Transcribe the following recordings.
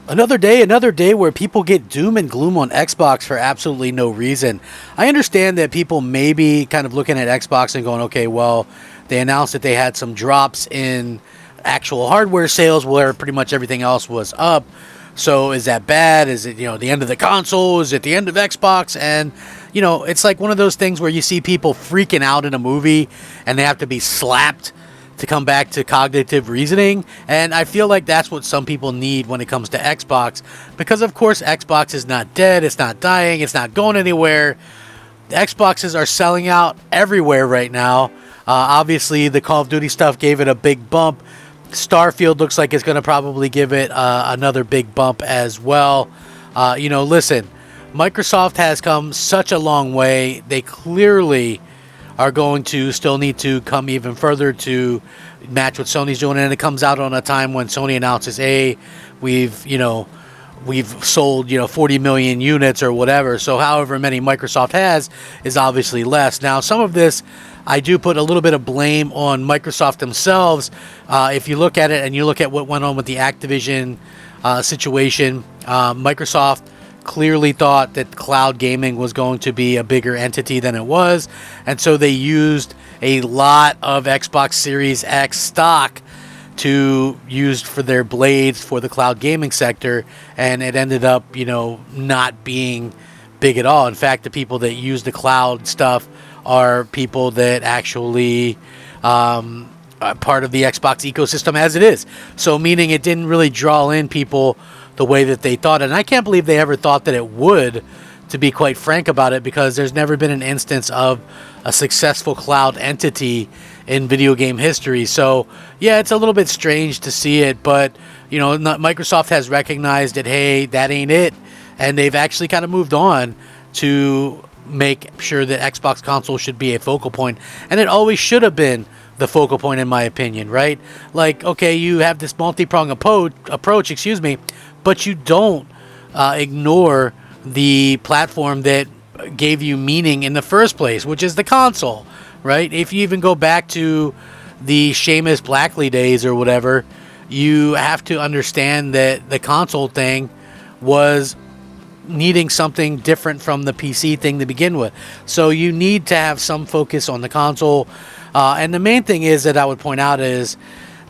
Another day where people get doom and gloom on Xbox for absolutely no reason. I understand that people may be kind of looking at Xbox and going, okay, well, they announced that they had some drops in actual hardware sales where pretty much everything else was up. So is that bad? Is it, the end of the console? Is it the end of Xbox? And, it's like one of those things where you see people freaking out in a movie and they have to be slapped to come back to cognitive reasoning. And I feel like that's what some people need when it comes to Xbox, because of course Xbox is not dead, it's not dying, it's not going anywhere. The Xboxes are selling out everywhere right now. Obviously the Call of Duty stuff gave it a big bump. Starfield looks like it's going to probably give it another big bump as well. Listen, Microsoft has come such a long way. They clearly are going to still need to come even further to match what Sony's doing. And it comes out on a time when Sony announces, hey, we've sold, 40 million units or whatever. So however many Microsoft has is obviously less. Now, some of this, I do put a little bit of blame on Microsoft themselves. If you look at it and you look at what went on with the Activision situation, Microsoft clearly thought that cloud gaming was going to be a bigger entity than it was, and so they used a lot of Xbox Series X stock to use for their blades for the cloud gaming sector, and it ended up, not being big at all. In fact, the people that use the cloud stuff are people that actually are part of the Xbox ecosystem as it is. So meaning it didn't really draw in people the way that they thought. And I can't believe they ever thought that it would, to be quite frank about it, because there's never been an instance of a successful cloud entity in video game history. So yeah, it's a little bit strange to see it, but Microsoft has recognized that, hey, that ain't it. And they've actually kind of moved on to make sure that Xbox console should be a focal point. And it always should have been the focal point, in my opinion, right? Like, okay, you have this multi-pronged approach, but you don't ignore the platform that gave you meaning in the first place, which is the console, right? If you even go back to the Seamus Blackley days or whatever, you have to understand that the console thing was needing something different from the PC thing to begin with. So you need to have some focus on the console. And the main thing is that I would point out is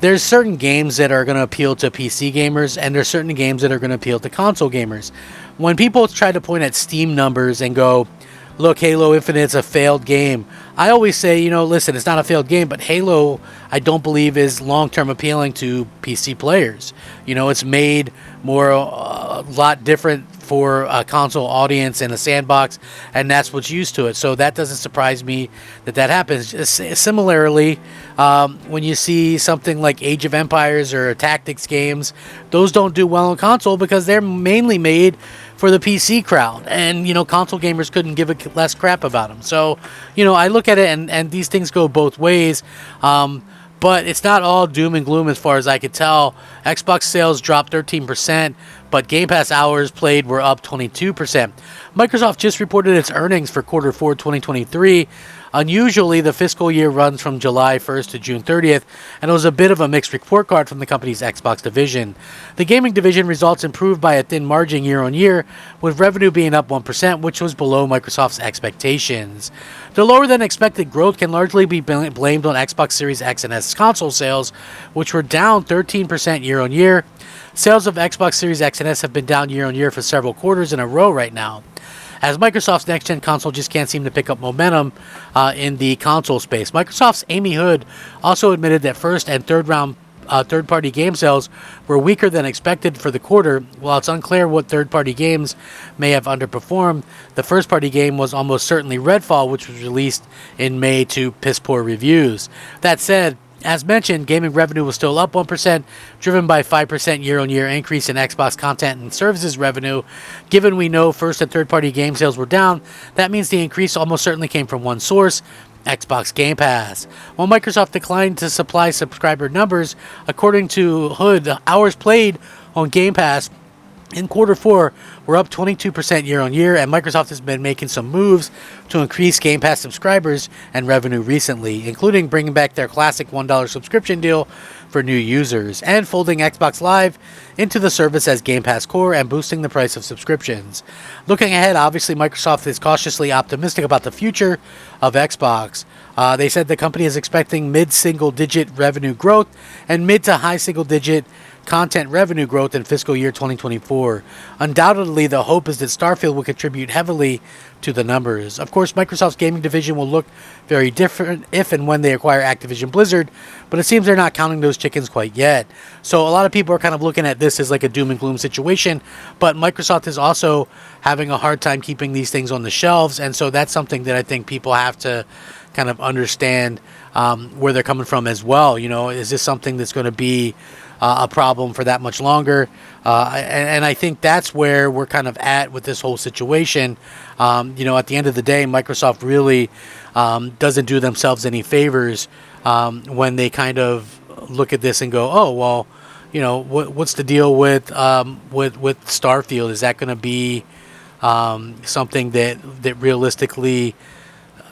there's certain games that are going to appeal to PC gamers, and there's certain games that are going to appeal to console gamers. When people try to point at Steam numbers and go, look, Halo Infinite's a failed game, I always say, listen, it's not a failed game, but Halo, I don't believe, is long-term appealing to PC players. It's made more a lot different for a console audience and a sandbox, and that's what's used to it. So that doesn't surprise me that happens. Similarly, when you see something like Age of Empires or tactics games, those don't do well on console because they're mainly made for the PC crowd, and console gamers couldn't give a less crap about them. So I look at it, and these things go both ways. But it's not all doom and gloom as far as I could tell. Xbox sales dropped 13%, but Game Pass hours played were up 22%. Microsoft just reported its earnings for quarter 4 2023. Unusually, the fiscal year runs from July 1st to June 30th, and it was a bit of a mixed report card from the company's Xbox division. The gaming division results improved by a thin margin year on year, with revenue being up 1%, which was below Microsoft's expectations. The lower than expected growth can largely be blamed on Xbox Series X and S console sales, which were down 13% year on year. Sales of Xbox Series X and S have been down year on year for several quarters in a row right now, as Microsoft's next-gen console just can't seem to pick up momentum in the console space. Microsoft's Amy Hood also admitted that first and third-party game sales were weaker than expected for the quarter. While it's unclear what third-party games may have underperformed, the first-party game was almost certainly Redfall, which was released in May to piss-poor reviews. That said, as mentioned, gaming revenue was still up 1%, driven by 5% year-on-year increase in Xbox content and services revenue. Given we know first and third-party game sales were down, that means the increase almost certainly came from one source, Xbox Game Pass. While Microsoft declined to supply subscriber numbers, according to Hood, hours played on Game Pass in quarter 4 were up 22% year on year, and Microsoft has been making some moves to increase Game Pass subscribers and revenue recently, including bringing back their classic $1 subscription deal for new users and folding Xbox Live into the service as Game Pass Core and boosting the price of subscriptions. Looking ahead, obviously Microsoft is cautiously optimistic about the future of Xbox. They said the company is expecting mid-single-digit revenue growth and mid to high single-digit content revenue growth in fiscal year 2024. Undoubtedly, the hope is that Starfield will contribute heavily to the numbers. Of course, Microsoft's gaming division will look very different if and when they acquire Activision Blizzard, but it seems they're not counting those chickens quite yet. So a lot of people are kind of looking at this as like a doom and gloom situation, but Microsoft is also having a hard time keeping these things on the shelves, and so that's something that I think people have to kind of understand where they're coming from as well. You know, is this something that's going to be a problem for that much longer? And I think that's where we're kind of at with this whole situation. You know, at the end of the day, Microsoft really doesn't do themselves any favors when they kind of look at this and go, oh, well, you know, what's the deal with Starfield? Is that going to be something that realistically,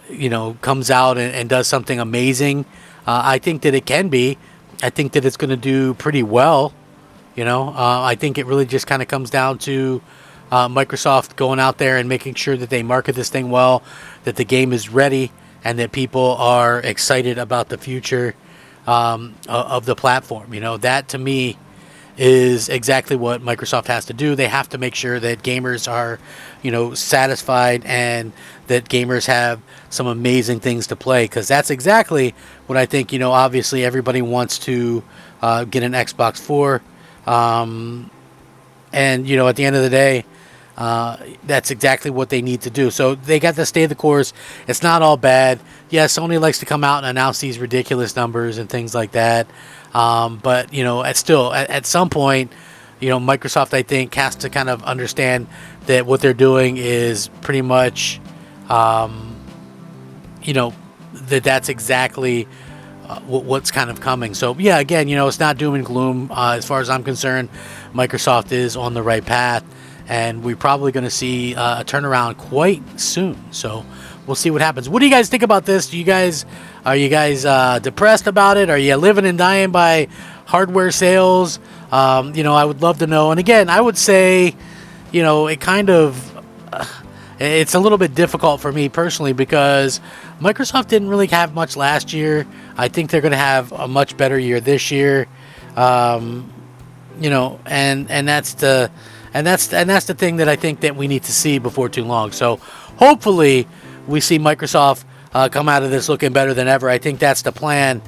you know, comes out and does something amazing? I think that it can be. I think that it's going to do pretty well. You know, I think it really just kind of comes down to Microsoft going out there and making sure that they market this thing well, that the game is ready, and that people are excited about the future of the platform. You know, that to me is exactly what Microsoft has to do. They have to make sure that gamers are, you know, satisfied and that gamers have some amazing things to play, because that's exactly what I think. You know, obviously everybody wants to get an Xbox 4, and, you know, at the end of the day, that's exactly what they need to do. So they got to stay the course. It's not all bad. Yeah, Sony likes to come out and announce these ridiculous numbers and things like that. But, you know, at some point, you know, Microsoft, I think, has to kind of understand that what they're doing is pretty much, you know, that's exactly what's kind of coming. So, yeah, again, you know, it's not doom and gloom. As far as I'm concerned, Microsoft is on the right path, and we're probably going to see a turnaround quite soon. So we'll see what happens. What do you guys think about this? Are you guys depressed about it? Are you living and dying by hardware sales? You know, I would love to know. And again, I would say, you know, it kind of it's a little bit difficult for me personally because Microsoft didn't really have much last year. I think they're going to have a much better year this year. You know, and that's the thing that I think that we need to see before too long. So hopefully we see Microsoft come out of this looking better than ever. I think that's the plan.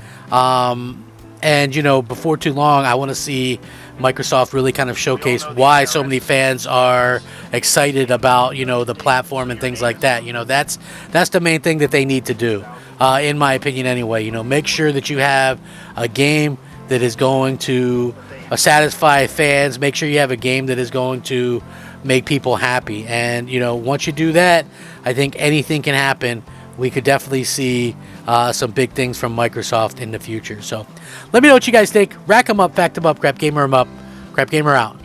And, you know, before too long, I want to see Microsoft really kind of showcase why so many fans are excited about, you know, the platform and things like that. You know, that's the main thing that they need to do, in my opinion anyway. You know, make sure that you have a game that is going to satisfy fans. Make sure you have a game that is going to make people happy. And, you know, once you do that, I think anything can happen. We could definitely see some big things from Microsoft in the future. So let me know what you guys think. Rack 'em up, fact 'em up, crap gamer 'em up. Crap gamer out.